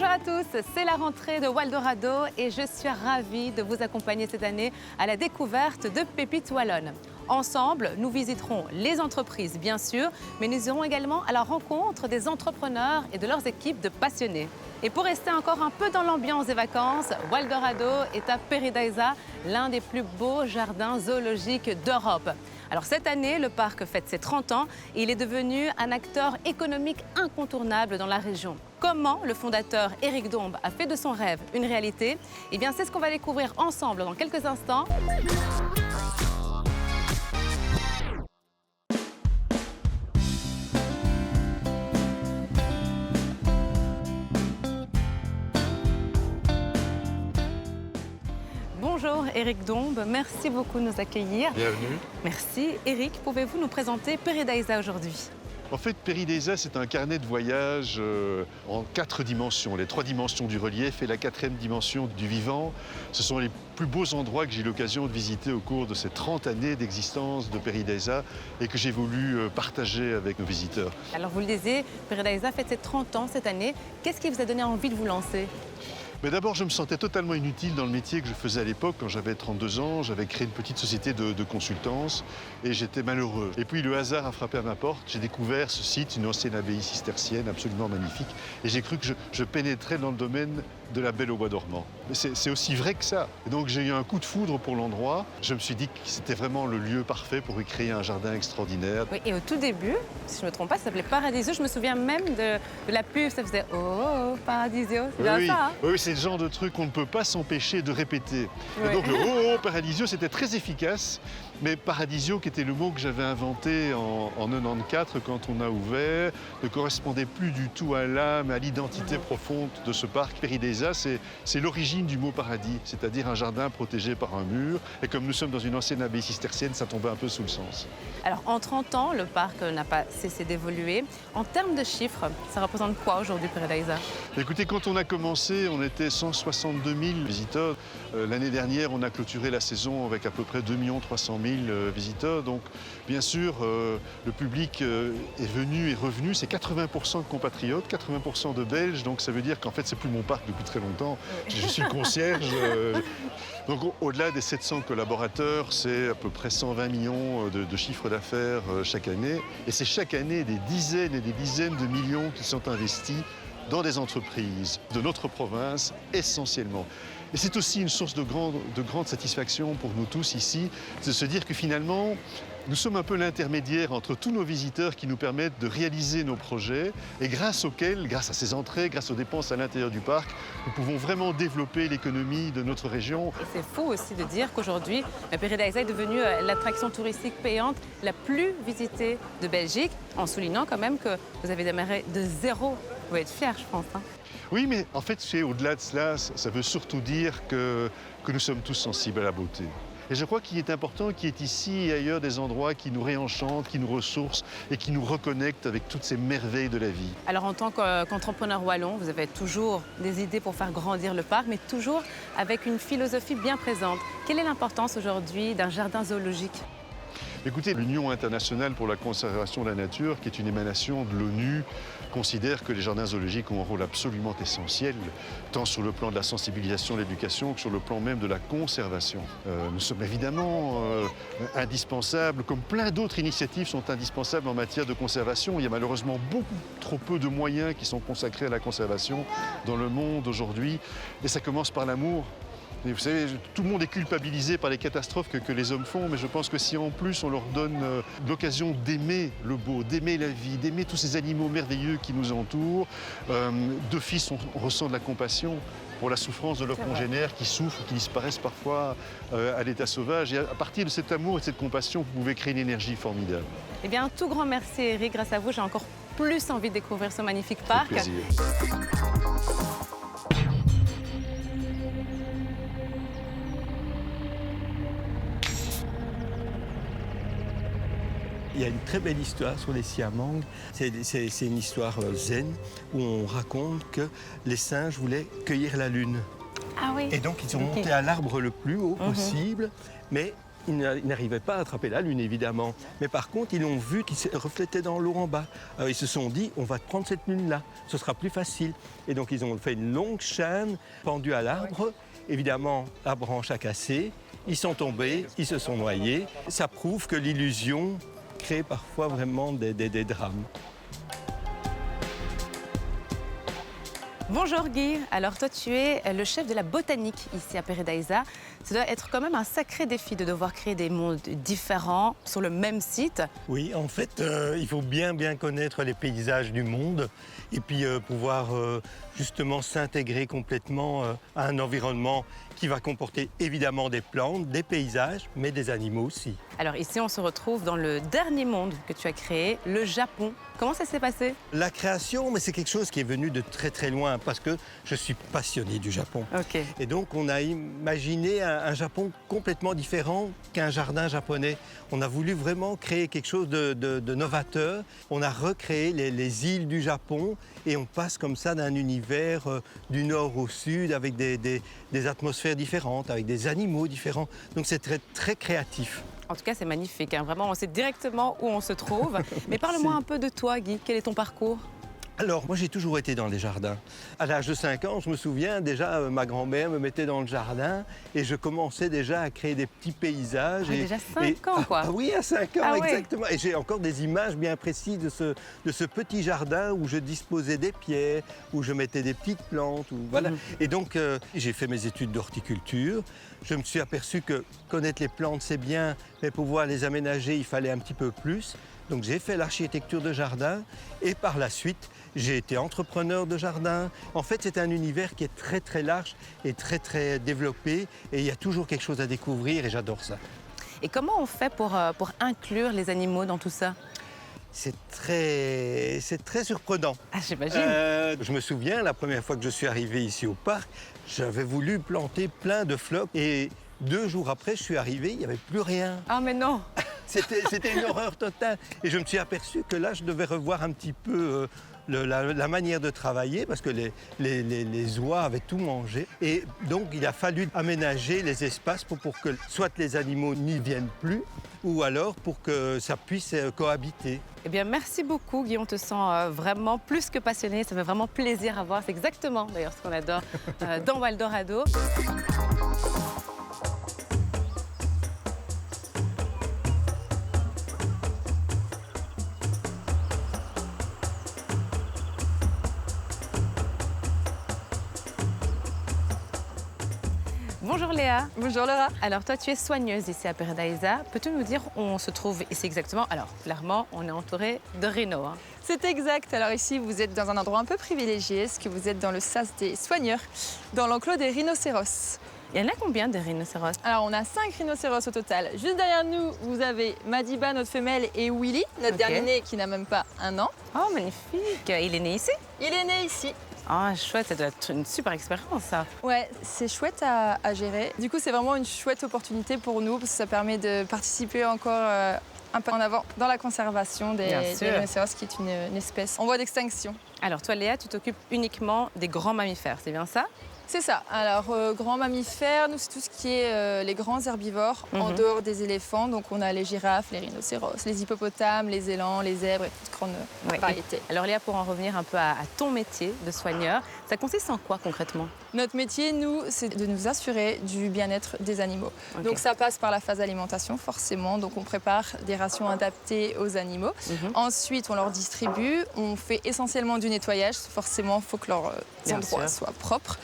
Bonjour à tous, c'est la rentrée de Waldorado et je suis ravie de vous accompagner cette année à la découverte de pépites wallonnes. Ensemble, nous visiterons les entreprises, bien sûr, mais nous irons également à la rencontre des entrepreneurs et de leurs équipes de passionnés. Et pour rester encore un peu dans l'ambiance des vacances, Waldorado est à Paradise, l'un des plus beaux jardins zoologiques d'Europe. Alors cette année, le parc fête ses 30 ans et il est devenu un acteur économique incontournable dans la région. Comment le fondateur Éric Dombe a fait de son rêve une réalité? Eh bien, c'est ce qu'on va découvrir ensemble dans quelques instants. Bonjour Éric Dombe, merci beaucoup de nous accueillir. Bienvenue. Merci. Éric, pouvez-vous nous présenter Paradise aujourd'hui? En fait, Paradise, c'est un carnet de voyage en 4 dimensions. Les 3 dimensions du relief et la 4e dimension du vivant. Ce sont les plus beaux endroits que j'ai eu l'occasion de visiter au cours de ces 30 années d'existence de Paradise et que j'ai voulu partager avec nos visiteurs. Alors vous le disiez, Paradise fête ses 30 ans cette année. Qu'est-ce qui vous a donné envie de vous lancer? Mais d'abord, je me sentais totalement inutile dans le métier que je faisais à l'époque. Quand j'avais 32 ans, j'avais créé une petite société de consultance et j'étais malheureux. Et puis le hasard a frappé à ma porte. J'ai découvert ce site, une ancienne abbaye cistercienne absolument magnifique. Et j'ai cru que je pénétrais dans le domaine de la Belle au bois dormant. Mais c'est aussi vrai que ça. Et donc j'ai eu un coup de foudre pour l'endroit. Je me suis dit que c'était vraiment le lieu parfait pour y créer un jardin extraordinaire. Oui, et au tout début, si je ne me trompe pas, ça s'appelait Paradisio. Je me souviens même de la pub, ça faisait « Oh, Paradisio », c'est bien ça, hein? Oui, c'est le genre de truc qu'on ne peut pas s'empêcher de répéter. Oui. Et donc le « Oh, Paradisio », c'était très efficace. Mais Paradisio, qui était le mot que j'avais inventé en 94 quand on a ouvert, ne correspondait plus du tout à l'âme, à l'identité profonde de ce parc. Paradise, c'est l'origine du mot paradis, c'est-à-dire un jardin protégé par un mur. Et comme nous sommes dans une ancienne abbaye cistercienne, ça tombait un peu sous le sens. Alors en 30 ans, le parc n'a pas cessé d'évoluer. En termes de chiffres, ça représente quoi aujourd'hui Paradise? Écoutez, quand on a commencé, on était 162 000 visiteurs. L'année dernière, on a clôturé la saison avec à peu près 2 300 000 visiteurs. Donc, bien sûr, le public est venu et revenu. C'est 80% de compatriotes, 80% de Belges. Donc, ça veut dire qu'en fait, c'est plus mon parc depuis très longtemps. Je suis le concierge. Donc, au-delà des 700 collaborateurs, c'est à peu près 120 millions de chiffre d'affaires chaque année. Et c'est chaque année des dizaines et des dizaines de millions qui sont investis dans des entreprises de notre province, essentiellement. Et c'est aussi une source de grande satisfaction pour nous tous ici, de se dire que finalement, nous sommes un peu l'intermédiaire entre tous nos visiteurs qui nous permettent de réaliser nos projets et grâce auxquels, grâce à ces entrées, grâce aux dépenses à l'intérieur du parc, nous pouvons vraiment développer l'économie de notre région. Et c'est fou aussi de dire qu'aujourd'hui, Paradise est devenue l'attraction touristique payante la plus visitée de Belgique, en soulignant quand même que vous avez démarré de zéro. Vous pouvez être fiers, je pense, hein. Oui, mais en fait, au-delà de cela, ça veut surtout dire que nous sommes tous sensibles à la beauté. Et je crois qu'il est important qu'il y ait ici et ailleurs des endroits qui nous réenchantent, qui nous ressourcent et qui nous reconnectent avec toutes ces merveilles de la vie. Alors en tant qu'entrepreneur wallon, vous avez toujours des idées pour faire grandir le parc, mais toujours avec une philosophie bien présente. Quelle est l'importance aujourd'hui d'un jardin zoologique? Écoutez, l'Union internationale pour la conservation de la nature, qui est une émanation de l'ONU, considère que les jardins zoologiques ont un rôle absolument essentiel, tant sur le plan de la sensibilisation, de l'éducation, que sur le plan même de la conservation. Nous sommes évidemment indispensables, comme plein d'autres initiatives sont indispensables en matière de conservation. Il y a malheureusement beaucoup trop peu de moyens qui sont consacrés à la conservation dans le monde aujourd'hui. Et ça commence par l'amour. Et vous savez, tout le monde est culpabilisé par les catastrophes que les hommes font, mais je pense que si en plus on leur donne l'occasion d'aimer le beau, d'aimer la vie, d'aimer tous ces animaux merveilleux qui nous entourent, d'office on ressent de la compassion pour la souffrance de leurs congénères qui souffrent, qui disparaissent parfois à l'état sauvage. Et à partir de cet amour et de cette compassion, vous pouvez créer une énergie formidable. Eh bien, un tout grand merci Éric, grâce à vous, j'ai encore plus envie de découvrir ce magnifique parc. Avec plaisir. Il y a une très belle histoire sur les siamangs. C'est une histoire zen où on raconte que les singes voulaient cueillir la lune. Ah oui. Et donc ils sont montés à l'arbre le plus haut possible, mais ils n'arrivaient pas à attraper la Lune, évidemment. Mais par contre, ils ont vu qu'ils se reflétaient dans l'eau en bas. Alors ils se sont dit, on va prendre cette Lune-là, ce sera plus facile. Et donc ils ont fait une longue chaîne pendue à l'arbre. Évidemment, la branche a cassé, ils sont tombés, ils se sont noyés. Ça prouve que l'illusion crée parfois vraiment des drames. Bonjour Guy, alors toi tu es le chef de la botanique ici à Paradisa. Ça doit être quand même un sacré défi de devoir créer des mondes différents sur le même site. Oui, en fait, il faut bien connaître les paysages du monde et puis pouvoir justement s'intégrer complètement à un environnement qui va comporter évidemment des plantes, des paysages, mais des animaux aussi. Alors ici on se retrouve dans le dernier monde que tu as créé, le Japon. Comment ça s'est passé? La création, mais c'est quelque chose qui est venu de très loin parce que je suis passionné du Japon. Ok. Et donc on a imaginé un Japon complètement différent qu'un jardin japonais. On a voulu vraiment créer quelque chose de novateur. On a recréé les îles du Japon et on passe comme ça d'un univers du nord au sud avec des atmosphères différentes, avec des animaux différents. Donc c'est très créatif. En tout cas, c'est magnifique. Hein. Vraiment, on sait directement où on se trouve. Mais parle-moi un peu de toi, Guy. Quel est ton parcours? Alors, moi, j'ai toujours été dans les jardins. À l'âge de 5 ans, je me souviens, déjà, ma grand-mère me mettait dans le jardin et je commençais déjà à créer des petits paysages. Ah, déjà 5 ans, quoi. Oui, à 5 ans, Ah, exactement. Ouais. Et j'ai encore des images bien précises de ce petit jardin où je disposais des pierres, où je mettais des petites plantes. Voilà. Et donc, j'ai fait mes études d'horticulture. Je me suis aperçu que connaître les plantes, c'est bien, mais pouvoir les aménager, il fallait un petit peu plus. Donc j'ai fait l'architecture de jardin et par la suite, j'ai été entrepreneur de jardin. En fait, c'est un univers qui est très large et très développé et il y a toujours quelque chose à découvrir et j'adore ça. Et comment on fait pour inclure les animaux dans tout ça? C'est très surprenant. Ah, j'imagine. Je me souviens, la première fois que je suis arrivé ici au parc, j'avais voulu planter plein de phoques et 2 jours après, je suis arrivé, il n'y avait plus rien. Ah, mais non. C'était une horreur totale. Et je me suis aperçu que là, je devais revoir un petit peu la manière de travailler parce que les oies avaient tout mangé. Et donc, il a fallu aménager les espaces pour que soit les animaux n'y viennent plus ou alors pour que ça puisse cohabiter. Eh bien, merci beaucoup, Guy. On te sent vraiment plus que passionné. Ça fait vraiment plaisir à voir. C'est exactement, d'ailleurs, ce qu'on adore dans Waldorado. Bonjour Léa. Bonjour Laura. Alors toi, tu es soigneuse ici à Paradisa. Peux-tu nous dire où on se trouve ici exactement? Alors, clairement, on est entouré de rhinos. Hein. C'est exact. Alors ici, vous êtes dans un endroit un peu privilégié, parce que vous êtes dans le sas des soigneurs, dans l'enclos des rhinocéros. Il y en a combien de rhinocéros? Alors on a 5 rhinocéros au total. Juste derrière nous, vous avez Madiba, notre femelle, et Willy, notre dernier né qui n'a même pas 1 an. Oh, magnifique. Il est né ici? Il est né ici. Ah, chouette, ça doit être une super expérience, ça. Ouais, c'est chouette à gérer. Du coup, c'est vraiment une chouette opportunité pour nous, parce que ça permet de participer encore un peu en avant dans la conservation des rhinocéros, qui est une espèce en voie d'extinction. Alors toi, Léa, tu t'occupes uniquement des grands mammifères, c'est bien ça? C'est ça. Alors, grands mammifères, nous, c'est tout ce qui est les grands herbivores, en dehors des éléphants. Donc, on a les girafes, les rhinocéros, les hippopotames, les élans, les zèbres et toute grande variété. Alors, Léa, pour en revenir un peu à ton métier de soigneur, ça consiste en quoi concrètement? Notre métier, nous, c'est de nous assurer du bien-être des animaux. Donc, ça passe par la phase d'alimentation, forcément. Donc, on prépare des rations adaptées aux animaux. Ensuite, on leur distribue. On fait essentiellement du nettoyage. Forcément, il faut que leurs endroits soient propres.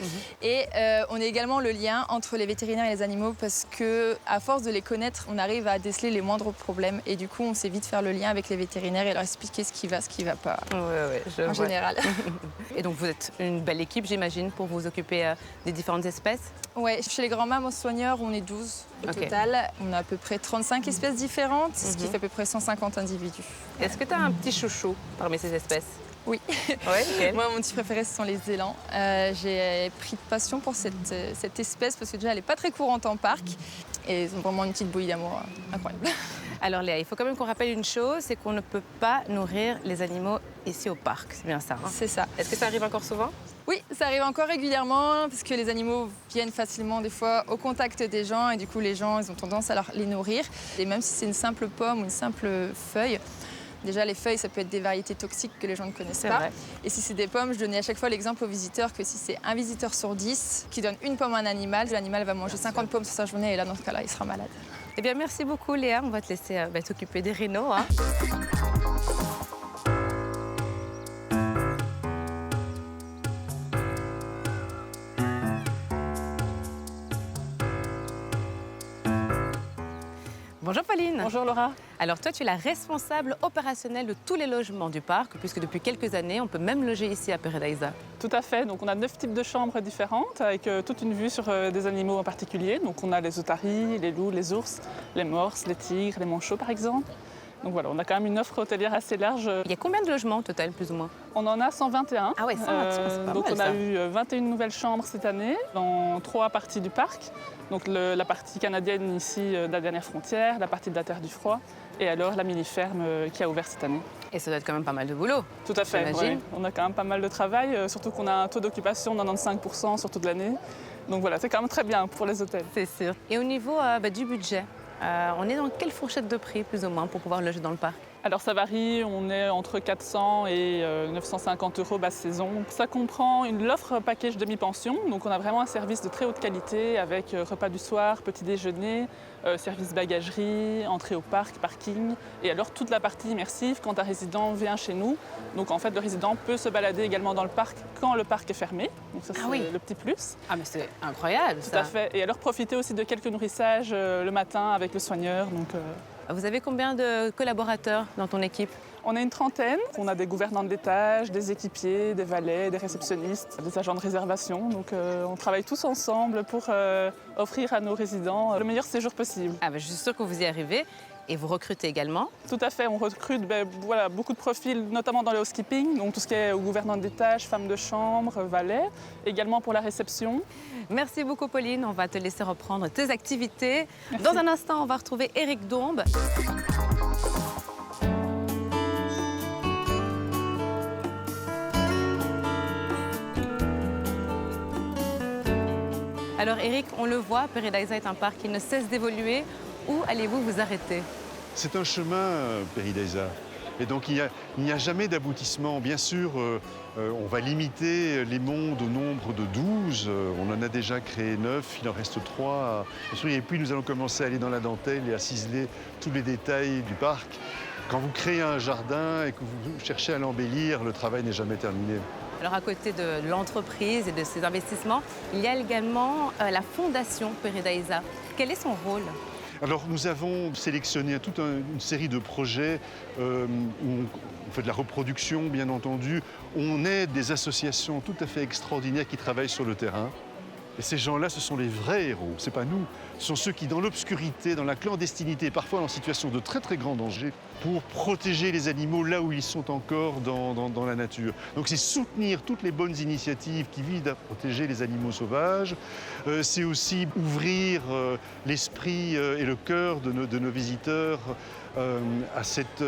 Et on est également le lien entre les vétérinaires et les animaux parce qu'à force de les connaître, on arrive à déceler les moindres problèmes. Et du coup, on sait vite faire le lien avec les vétérinaires et leur expliquer ce qui va pas en général. Et donc, vous êtes une belle équipe, j'imagine, pour vous occuper des différentes espèces? Oui, chez les grands mammals soigneurs, on est 12 au total. On a à peu près 35 espèces différentes, ce qui fait à peu près 150 individus. Est-ce que tu as un petit chouchou parmi ces espèces? Oui. Ouais, Moi, mon petit préféré, ce sont les élans. J'ai pris de passion pour cette espèce parce que déjà, elle n'est pas très courante en parc et ils ont vraiment une petite bouillie d'amour incroyable. Alors Léa, il faut quand même qu'on rappelle une chose, c'est qu'on ne peut pas nourrir les animaux ici au parc. C'est bien ça, hein? C'est ça. Est-ce que ça arrive encore souvent? Oui, ça arrive encore régulièrement parce que les animaux viennent facilement des fois au contact des gens et du coup les gens ils ont tendance à les nourrir. Et même si c'est une simple pomme ou une simple feuille, déjà les feuilles ça peut être des variétés toxiques que les gens ne connaissent pas. Vrai. Et si c'est des pommes, je donnais à chaque fois l'exemple aux visiteurs que si c'est un visiteur sur 10 qui donne une pomme à un animal, l'animal va manger 50 pommes sur sa journée et là dans ce cas-là il sera malade. Eh bien merci beaucoup Léa, on va te laisser t'occuper des rhinos, hein. Bonjour Pauline. Bonjour Laura. Alors toi, tu es la responsable opérationnelle de tous les logements du parc, puisque depuis quelques années, on peut même loger ici à Paradisa. Tout à fait. Donc on a 9 types de chambres différentes avec toute une vue sur des animaux en particulier. Donc on a les otaries, les loups, les ours, les morses, les tigres, les manchots par exemple. Donc voilà, on a quand même une offre hôtelière assez large. Il y a combien de logements au total, plus ou moins? On en a 121. Ah ouais, 121, c'est pas donc mal, on a ça. eu 21 nouvelles chambres cette année dans 3 parties du parc. Donc la partie canadienne ici de la dernière frontière, la partie de la Terre du Froid et alors la mini-ferme qui a ouvert cette année. Et ça doit être quand même pas mal de boulot. Tout à fait, j'imagine. ouais. On a quand même pas mal de travail, surtout qu'on a un taux d'occupation de 95% sur toute l'année. Donc voilà, c'est quand même très bien pour les hôtels. C'est sûr. Et au niveau du budget, on est dans quelle fourchette de prix, plus ou moins, pour pouvoir loger dans le parc? Alors ça varie, on est entre 400 et 950 € basse saison. Ça comprend l'offre package demi-pension, donc on a vraiment un service de très haute qualité avec repas du soir, petit déjeuner, service bagagerie, entrée au parc, parking et alors toute la partie immersive quand un résident vient chez nous. Donc en fait le résident peut se balader également dans le parc quand le parc est fermé, donc ça c'est oui. le petit plus. Ah mais c'est incroyable Tout ça. à fait, et alors profiter aussi de quelques nourrissages le matin avec le soigneur. Donc, Vous avez combien de collaborateurs dans ton équipe? on est une trentaine. On a des gouvernantes d'étage, des équipiers, des valets, des réceptionnistes, des agents de réservation. Donc on travaille tous ensemble pour offrir à nos résidents le meilleur séjour possible. Ah ben, je suis sûre que vous y arrivez. Et vous recrutez également? Tout à fait, on recrute beaucoup de profils, notamment dans le housekeeping, donc tout ce qui est gouvernante d'étage, femme de chambre, valet, également pour la réception. Merci beaucoup Pauline, on va te laisser reprendre tes activités. Merci. Dans un instant, on va retrouver Éric Dombes. Alors Éric, on le voit, Paradisa est un parc qui ne cesse d'évoluer. Où allez-vous vous arrêter? C'est un chemin, Paradisa. Et donc il n'y a jamais d'aboutissement. Bien sûr, on va limiter les mondes au nombre de 12. On en a déjà créé 9, il en reste 3 à construire. Et puis nous allons commencer à aller dans la dentelle et à ciseler tous les détails du parc. Quand vous créez un jardin et que vous cherchez à l'embellir, le travail n'est jamais terminé. Alors à côté de l'entreprise et de ses investissements, il y a également la fondation Paradisa. Quel est son rôle? Alors nous avons sélectionné toute une série de projets où on fait de la reproduction, bien entendu. On aide des associations tout à fait extraordinaires qui travaillent sur le terrain. Et ces gens-là, ce sont les vrais héros, ce n'est pas nous. Ce sont ceux qui, dans l'obscurité, dans la clandestinité, parfois en situation de très très grand danger, pour protéger les animaux là où ils sont encore dans la nature. Donc c'est soutenir toutes les bonnes initiatives qui visent à protéger les animaux sauvages. C'est aussi ouvrir l'esprit et le cœur de nos visiteurs à cette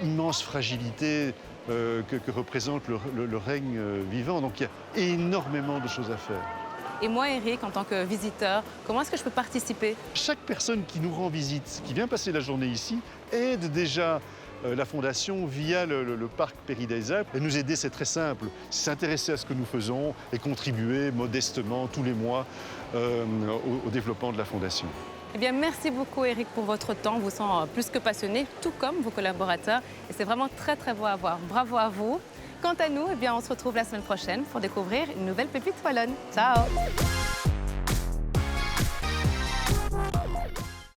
immense fragilité que représente le règne vivant. Donc il y a énormément de choses à faire. Et moi, Éric, en tant que visiteur, comment est-ce que je peux participer? Chaque personne qui nous rend visite, qui vient passer la journée ici, aide déjà la Fondation via le parc Paradisa. Et nous aider, c'est très simple. S'intéresser à ce que nous faisons et contribuer modestement tous les mois au développement de la Fondation. Eh bien, merci beaucoup, Éric, pour votre temps. On vous sent plus que passionné, tout comme vos collaborateurs. Et c'est vraiment très, très beau à voir. Bravo à vous. Quant à nous, eh bien, on se retrouve la semaine prochaine pour découvrir une nouvelle pépite wallonne. Ciao!